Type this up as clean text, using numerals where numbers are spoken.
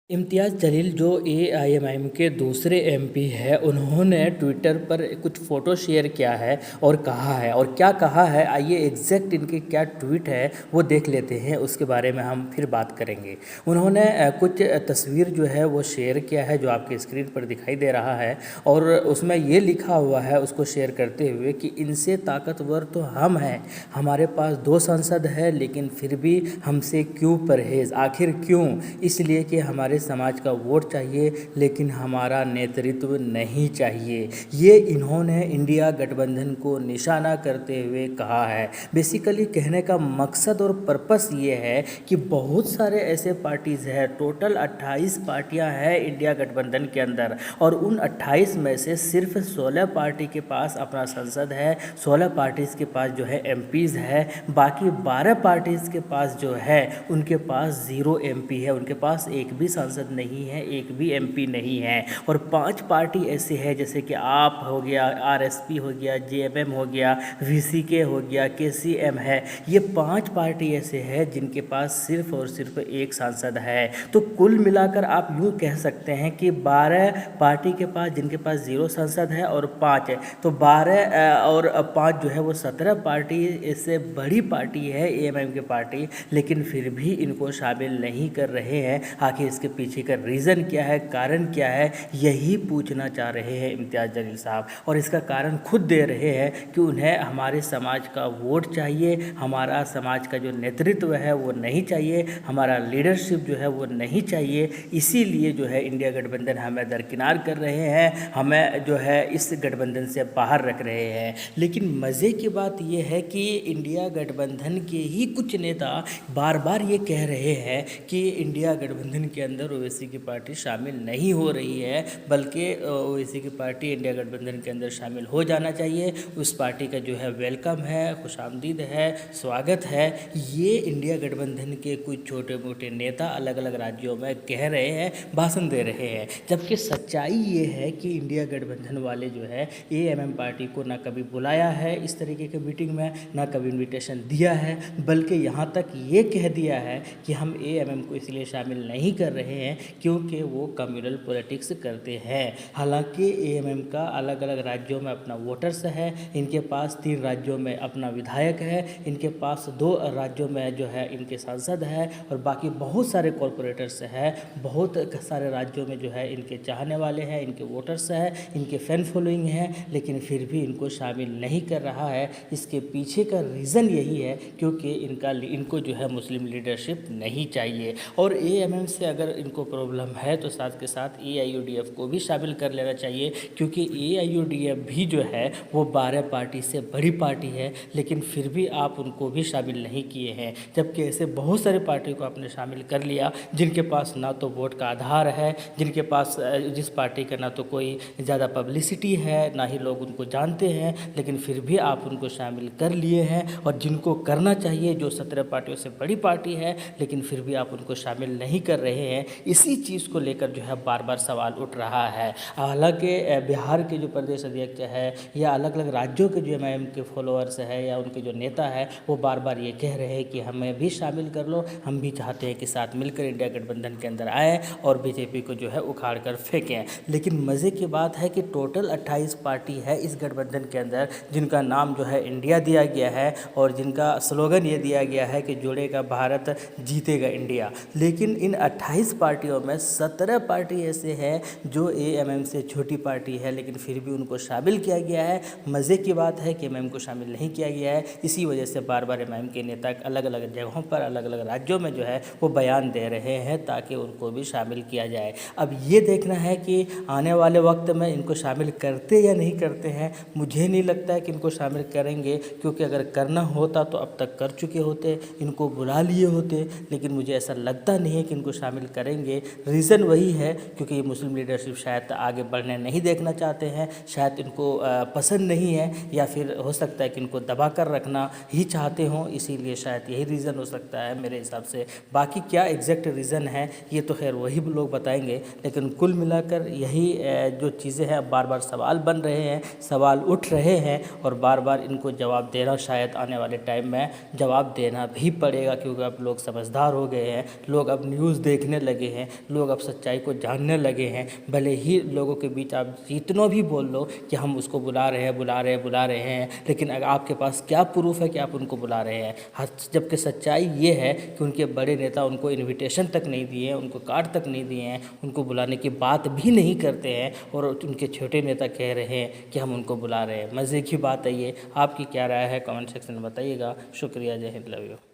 इम्तियाज़ जलील जो एआईएमआईएम के दूसरे एमपी हैं, उन्होंने ट्विटर पर कुछ फ़ोटो शेयर किया है और कहा है, और क्या कहा है आइए एग्जैक्ट इनके क्या ट्वीट है वो देख लेते हैं, उसके बारे में हम फिर बात करेंगे। उन्होंने कुछ तस्वीर जो है वो शेयर किया है जो आपके स्क्रीन पर दिखाई दे रहा है, और उसमें ये लिखा हुआ है उसको शेयर करते हुए कि इनसे ताकतवर तो हम हैं, हमारे पास 2 सांसद हैं, लेकिन फिर भी हमसे क्यों परहेज़, आखिर क्यों? इसलिए कि हमारे समाज का वोट चाहिए, लेकिन हमारा नेतृत्व नहीं चाहिए। ये इन्होंने इंडिया गठबंधन को निशाना करते हुए कहा है। बेसिकली कहने का मकसद और पर्पस ये है कि बहुत सारे ऐसे पार्टीज़ हैं, टोटल 28 पार्टियां हैं इंडिया गठबंधन के अंदर, और उन 28 में से सिर्फ 16 पार्टी के पास अपना संसद है, 16 पार्टीज़ के पास जो है एमपीज़ है, बाकी 12 पार्टीज़ के पास जो है उनके पास 0 एमपी है, उनके पास एक भी सांसद नहीं है, एक भी एमपी नहीं है। और 5 पार्टी ऐसे हैं जैसे कि आप हो गया, आरएसपी हो गया, जेएमएम हो गया, वीसीके हो गया, केसीएम है, ये 5 पार्टी ऐसे हैं जिनके पास सिर्फ और सिर्फ एक सांसद है। तो कुल मिलाकर आप यूँ कह सकते हैं कि 12 पार्टी के पास जिनके पास 0 सांसद है और 5 है, तो 12 और 5 जो है वो 17 पार्टी, इससे बड़ी पार्टी है एएमआईएम की पार्टी, लेकिन फिर भी इनको शामिल नहीं कर रहे हैं। आखिर इसके पीछे का रीज़न क्या है, कारण क्या है, यही पूछना चाह रहे हैं इम्तियाज़ जलील साहब, और इसका कारण खुद दे रहे हैं कि उन्हें हमारे समाज का वोट चाहिए, हमारा समाज का जो नेतृत्व है वो नहीं चाहिए, हमारा लीडरशिप जो है वो नहीं चाहिए। इसीलिए जो है इंडिया गठबंधन हमें दरकिनार कर रहे हैं, हमें जो है इस गठबंधन से बाहर रख रहे हैं। लेकिन मज़े की बात यह है कि इंडिया गठबंधन के ही कुछ नेता बार बार ये कह रहे हैं कि इंडिया गठबंधन के अंदर ओवैसी की पार्टी शामिल नहीं हो रही है, बल्कि ओवैसी की पार्टी इंडिया गठबंधन के अंदर शामिल हो जाना चाहिए, उस पार्टी का जो है वेलकम है, खुशामदीद है, स्वागत है। ये इंडिया गठबंधन के कुछ छोटे मोटे नेता अलग अलग राज्यों में कह रहे हैं, भाषण दे रहे हैं, जबकि सच्चाई ये है कि इंडिया गठबंधन वाले जो है एएमएम पार्टी को ना कभी बुलाया है इस तरीके के मीटिंग में, ना कभी इन्विटेशन दिया है, बल्कि यहाँ तक ये कह दिया है कि हम एएमएम को इसलिए शामिल नहीं कर रहे हैं क्योंकि वो कम्युनल पॉलिटिक्स करते हैं। हालांकि एएमएम का अलग अलग राज्यों में अपना वोटर्स है, इनके पास 3 राज्यों में अपना विधायक है, इनके पास 2 राज्यों में जो है इनके सांसद है, और बाकी बहुत सारे कॉरपोरेटर्स हैं, बहुत सारे राज्यों में जो है इनके चाहने वाले हैं, इनके वोटर्स हैं, इनके फैन फॉलोइंग है, लेकिन फिर भी इनको शामिल नहीं कर रहा है। इसके पीछे का रीज़न यही है क्योंकि इनको जो है मुस्लिम लीडरशिप नहीं चाहिए, और एएमएम से अगर इनको प्रॉब्लम है तो साथ के साथ एआईयूडीएफ को भी शामिल कर लेना चाहिए, क्योंकि एआईयूडीएफ भी जो है वो 12 पार्टी से बड़ी पार्टी है, लेकिन फिर भी आप उनको भी शामिल नहीं किए हैं, जबकि ऐसे बहुत सारे पार्टी को आपने शामिल कर लिया जिनके पास ना तो वोट का आधार है, जिनके पास जिस पार्टी का ना तो कोई ज़्यादा पब्लिसिटी है, ना ही लोग उनको जानते हैं, लेकिन फिर भी आप उनको शामिल कर लिए हैं। और जिनको करना चाहिए, जो 17 पार्टियों से बड़ी पार्टी है, लेकिन फिर भी आप उनको शामिल नहीं कर रहे हैं, इसी चीज़ को लेकर जो है बार बार सवाल उठ रहा है। हालांकि बिहार के जो प्रदेश अध्यक्ष है या अलग अलग राज्यों के जो एमआईएम के फॉलोअर्स है या उनके जो नेता है वो बार बार ये कह रहे हैं कि हमें भी शामिल कर लो, हम भी चाहते हैं कि साथ मिलकर इंडिया गठबंधन के अंदर आए और बीजेपी को जो है उखाड़ कर फेंकें। लेकिन मज़े की बात है कि टोटल 28 पार्टी है इस गठबंधन के अंदर, जिनका नाम जो है इंडिया दिया गया है और जिनका स्लोगन ये दिया गया है कि जुड़ेगा भारत, जीतेगा इंडिया। लेकिन इन 28 पार्टियों में 17 पार्टी ऐसे हैं जो एएमएम से छोटी पार्टी है, लेकिन फिर भी उनको शामिल किया गया है। मज़े की बात है कि एमआईएम को शामिल नहीं किया गया है, इसी वजह से बार बार एमआईएम के नेता अलग अलग जगहों पर अलग अलग राज्यों में जो है वो बयान दे रहे हैं ताकि उनको भी शामिल किया जाए। अब ये देखना है कि आने वाले वक्त में इनको शामिल करते या नहीं करते हैं। मुझे नहीं लगता है कि इनको शामिल करेंगे, क्योंकि अगर करना होता तो अब तक कर चुके होते, इनको बुला लिए होते, लेकिन मुझे ऐसा लगता नहीं है कि इनको शामिल करेंगे। रीज़न वही है क्योंकि ये मुस्लिम लीडरशिप शायद आगे बढ़ने नहीं देखना चाहते हैं, शायद इनको पसंद नहीं है, या फिर हो सकता है कि इनको दबा कर रखना ही चाहते हों, इसीलिए शायद यही रीज़न हो सकता है मेरे हिसाब से। बाकी क्या एग्जैक्ट रीज़न है ये तो खैर वही लोग बताएंगे, लेकिन कुल मिलाकर यही जो चीज़ें हैं बार बार सवाल बन रहे हैं, सवाल उठ रहे हैं, और बार बार इनको जवाब देना शायद आने वाले टाइम में जवाब देना भी पड़ेगा, क्योंकि अब लोग समझदार हो गए हैं, लोग अब न्यूज़ देखने लगे लगे हैं, लोग अब सच्चाई को जानने लगे हैं। भले ही लोगों के बीच आप जितना भी बोल लो कि हम उसको बुला रहे हैं, बुला रहे हैं, लेकिन अगर आपके पास क्या प्रूफ है कि आप उनको बुला रहे हैं? जबकि सच्चाई ये है कि उनके बड़े नेता उनको इनविटेशन तक नहीं दिए हैं, उनको कार्ड तक नहीं दिए हैं, उनको बुलाने की बात भी नहीं करते हैं, और उनके छोटे नेता कह रहे हैं कि हम उनको बुला रहे हैं। मज़े की बात है ये। आपकी क्या राय है? कमेंट सेक्शन में बताइएगा। शुक्रिया। जय हिंद। Love you.